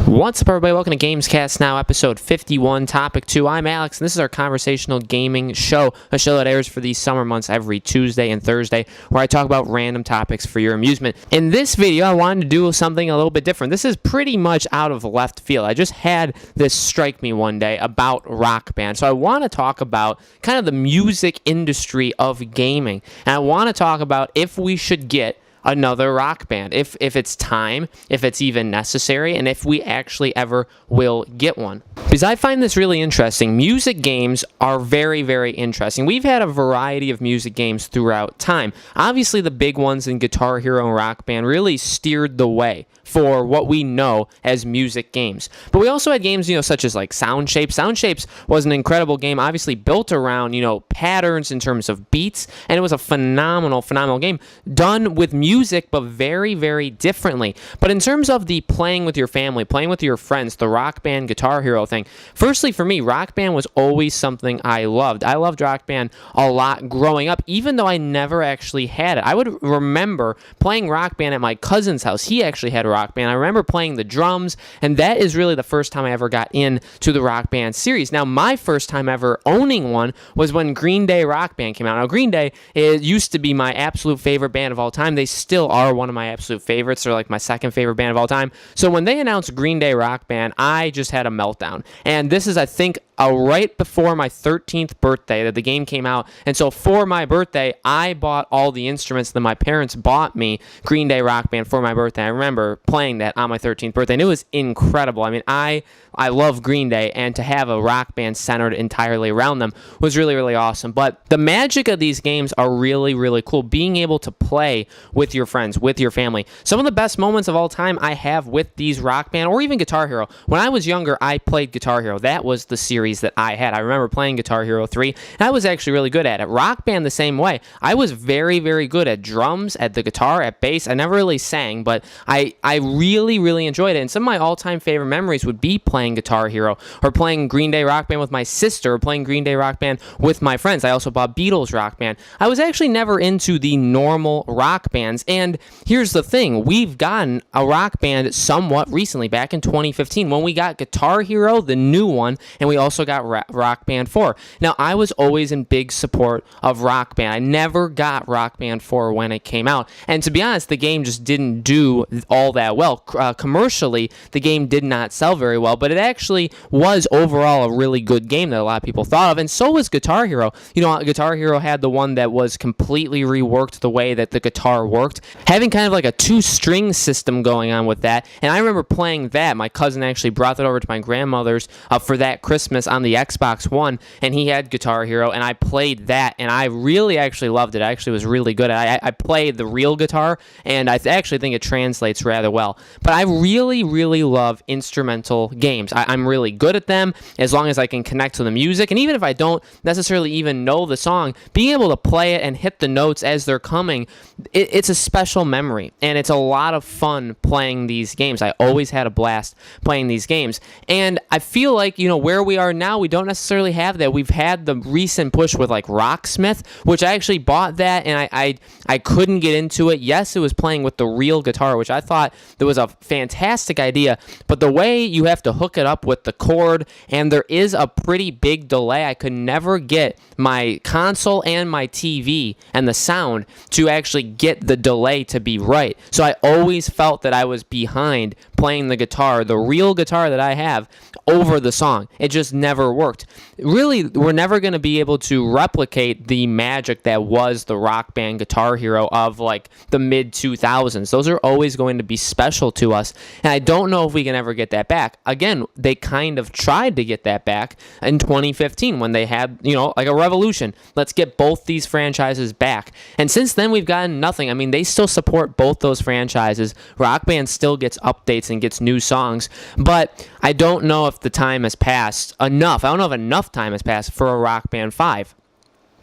What's up, everybody? Welcome to Gamescast now, episode 51, topic 2. I'm Alex, and this is our conversational gaming show, a show that airs for these summer months every Tuesday and Thursday, where I talk about random topics for your amusement. In this video, I wanted to do something a little bit different. This is pretty much out of left field. I just had this strike me one day about Rock Band. So I want to talk about kind of the music industry of gaming, and I want to talk about if we should get another Rock Band, if it's time, if it's even necessary, and if we actually ever will get one. Because I find this really interesting. Music games are very, very interesting. We've had a variety of music games throughout time. Obviously, the big ones in Guitar Hero and Rock Band really steered the way for what we know as music games. But we also had games, such as like Sound Shapes. Sound Shapes was an incredible game, obviously built around, patterns in terms of beats, and it was a phenomenal game, done with music, but very, very differently. But in terms of the playing with your family, playing with your friends, the Rock Band, Guitar Hero thing, firstly, for me, Rock Band was always something I loved. I loved Rock Band a lot growing up, even though I never actually had it. I would remember playing Rock Band at my cousin's house. He actually had Rock Band. I remember playing the drums, and that is really the first time I ever got into the Rock Band series. Now, my first time ever owning one was when Green Day Rock Band came out. Now, Green Day used to be my absolute favorite band of all time. They still are one of my absolute favorites. They're like my second favorite band of all time. So when they announced Green Day Rock Band, I just had a meltdown. And this is, I think, right before my 13th birthday that the game came out. And so for my birthday, I bought all the instruments that my parents bought me Green Day Rock Band for my birthday. I remember playing that on my 13th birthday, and it was incredible. I mean, I love Green Day, and to have a rock band centered entirely around them was really, really awesome. But the magic of these games are really, really cool. Being able to play with your friends, with your family. Some of the best moments of all time I have with these Rock Band, or even Guitar Hero. When I was younger, I played Guitar Hero. That was the series that I had. I remember playing Guitar Hero 3, and I was actually really good at it. Rock Band the same way. I was very, very good at drums, at the guitar, at bass. I never really sang, but I really, really enjoyed it. And some of my all-time favorite memories would be playing Guitar Hero, or playing Green Day Rock Band with my sister, or playing Green Day Rock Band with my friends. I also bought Beatles Rock Band. I was actually never into the normal rock bands, and here's the thing. We've gotten a rock band somewhat recently, back in 2015, when we got Guitar Hero, the new one, and we also got Rock Band 4. Now, I was always in big support of Rock Band. I never got Rock Band 4 when it came out, and to be honest, the game just didn't do all that well. Commercially, the game did not sell very well, but it actually was overall a really good game that a lot of people thought of, and so was Guitar Hero. Guitar Hero had the one that was completely reworked the way that the guitar worked, having kind of like a two-string system going on with that, and I remember playing that. My cousin actually brought that over to my grandmother's for that Christmas on the Xbox One, and he had Guitar Hero, and I played that, and I really actually loved it. I actually was really good at it. I played the real guitar, and I actually think it translates rather well. But I really, really love instrumental games. I'm really good at them as long as I can connect to the music, and even if I don't necessarily even know the song, being able to play it and hit the notes as they're coming, it's a special memory, and it's a lot of fun playing these games. I always had a blast playing these games, and I feel like, where we are now, we don't necessarily have that. We've had the recent push with like Rocksmith, which I actually bought that, and I couldn't get into it. Yes, it was playing with the real guitar, which I thought that was a fantastic idea, but the way you have to hook it up with the cord, and there is a pretty big delay. I could never get my console and my TV and the sound to actually get the delay to be right. So I always felt that I was behind playing the guitar, the real guitar that I have, over the song. It just never worked. Really, we're never going to be able to replicate the magic that was the Rock Band Guitar Hero of like the mid-2000s. Those are always going to be special to us, and I don't know if we can ever get that back. Again, they kind of tried to get that back in 2015 when they had, like a revolution. Let's get both these franchises back. And since then, we've gotten nothing. I mean, they still support both those franchises. Rock Band still gets updates and gets new songs, but I don't know if the time has passed enough. I don't know if enough time has passed for a Rock Band 5.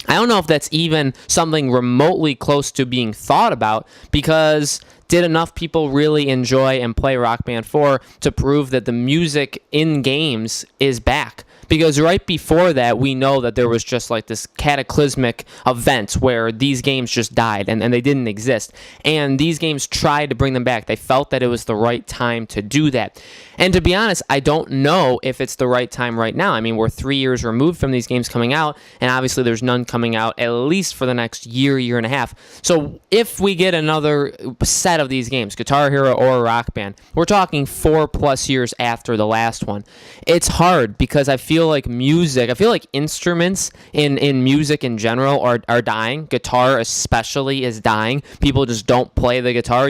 I don't know if that's even something remotely close to being thought about, because did enough people really enjoy and play Rock Band 4 to prove that the music in games is back? because right before that, we know that there was just like this cataclysmic event where these games just died and they didn't exist. And these games tried to bring them back. They felt that it was the right time to do that. And to be honest, I don't know if it's the right time right now. I mean, we're 3 years removed from these games coming out, and obviously there's none coming out at least for the next year and a half. So if we get another set of these games, Guitar Hero or Rock Band, we're talking 4+ years after the last one. It's hard because I feel like instruments in music in general are dying. Guitar especially is dying. People just don't play the guitar.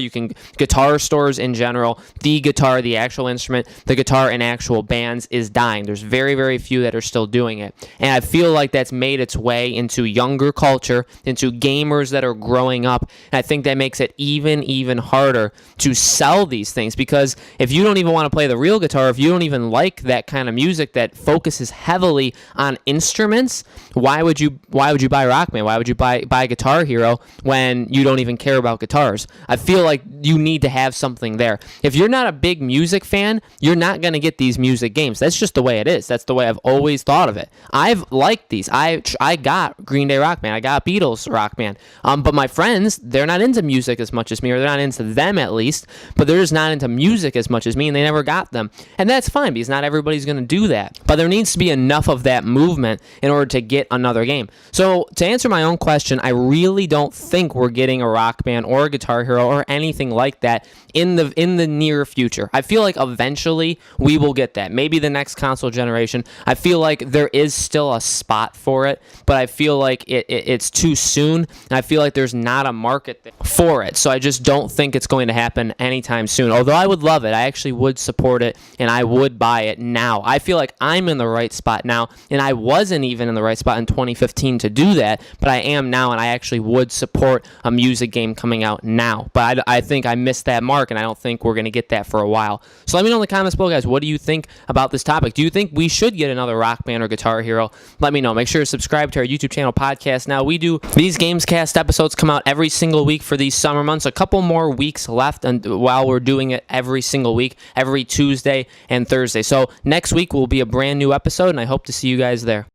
Guitar stores in general, the guitar, the actual instrument, the guitar in actual bands is dying. There's very, very few that are still doing it. And I feel like that's made its way into younger culture, into gamers that are growing up. And I think that makes it even harder to sell these things, because if you don't even want to play the real guitar, if you don't even like that kind of music that focuses heavily on instruments, why would you buy Rock Band? Why would you buy Guitar Hero when you don't even care about guitars? I feel like you need to have something there. If you're not a big music fan, you're not going to get these music games. That's just the way it is. That's the way I've always thought of it. I've liked these. I got Green Day Rock Band. I got Beatles Rock Band. But my friends, they're not into music as much as me, or they're not into them at least, but they're just not into music as much as me, and they never got them. And that's fine, because not everybody's going to do that. But there needs to be enough of that movement in order to get another game. So to answer my own question, I really don't think we're getting a Rock Band or a Guitar Hero or anything like that in the near future. I feel like eventually we will get that. Maybe the next console generation. I feel like there is still a spot for it, but I feel like it's too soon, and I feel like there's not a market for it. So I just don't think it's going to happen anytime soon. Although I would love it. I actually would support it, and I would buy it now. I feel like I'm in the right spot now, and I wasn't even in the right spot in 2015 to do that, but I am now, and I actually would support a music game coming out now. But I think I missed that mark, and I don't think we're going to get that for a while. So let me know in the comments below, guys, what do you think about this topic? Do you think we should get another Rock Band or Guitar Hero? Let me know. Make sure to subscribe to our YouTube channel, Podcast Now. We do these Gamescast episodes come out every single week for these summer months. A couple more weeks left, and while we're doing it every single week, every Tuesday and Thursday. So next week will be a brand new episode, and I hope to see you guys there.